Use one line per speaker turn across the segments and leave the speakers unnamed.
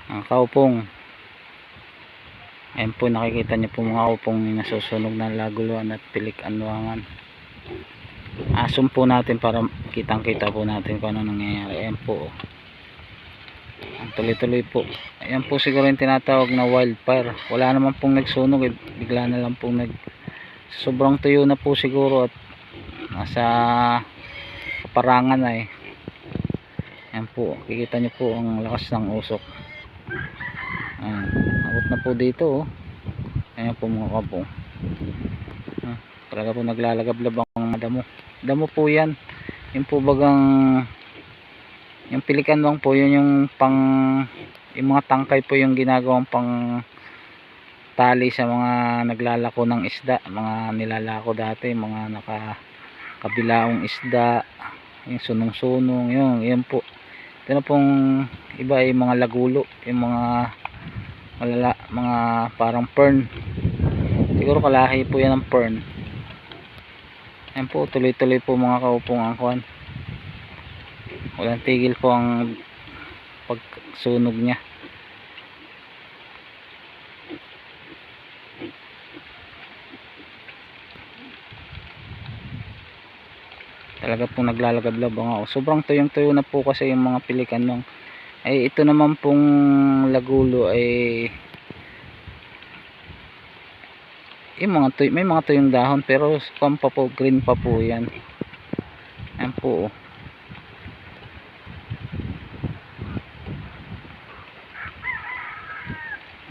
Ang kaupong. Ayan po, nakikita niyo po mga kaupong nasusunog na laguluhan at pilik-anluangan. Asum po natin para kitang kita po natin kung ano nangyayari. Ayan po, ang tuloy-tuloy po. Ayan po siguro yung tinatawag na wildfire. Wala naman pong nagsunog, bigla na lang pong sobrang tuyo na po siguro at nasa kaparangan na eh. Ayan po, kikita nyo po ang lakas ng usok. Ayan, abot na po dito oh. Ayan po mga kapong. Talaga po naglalagablab ang damo po yan. Yung po bagang yung pilikan lang po yun, yung yung mga tangkay po yung ginagawang pang tali sa mga naglalako ng isda, mga nilalako dati, mga nakabilaong isda, yung sunong-sunong, yun po. Ito na pong iba ay mga lagulo, yung mga mga parang fern, siguro kalahi po yan ng fern. Ayan po, tuloy-tuloy po mga kaupong ang kuwan. Walang tigil po ang pagsunog niya. Talaga pong naglalagablab ang sobrang tuyong-tuyo na po kasi yung mga pilikan nung ay ito naman pong lagulo ay yung mga may mga tuyong dahon pero pa po, green pa po yan. Ayan po oh.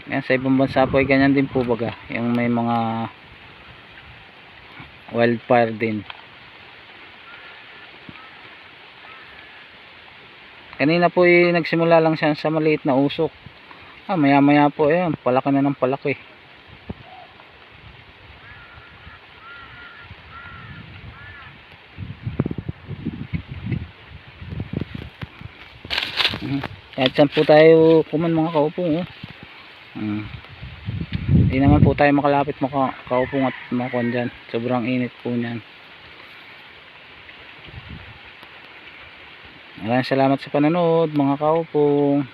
Yan, sa ibang bansa po ay ganyan din po baga, yung may mga wildfire din. Kanina po ay nagsimula lang siya sa maliit na usok, maya maya po ayan, palaki na ng palaki. Kahit saan po tayo kuman mga kaupong oh. Hindi naman po tayo makalapit mga kaupong at mga kuwan dyan, sobrang init po nyan. Maraming salamat sa panonood mga kaupong.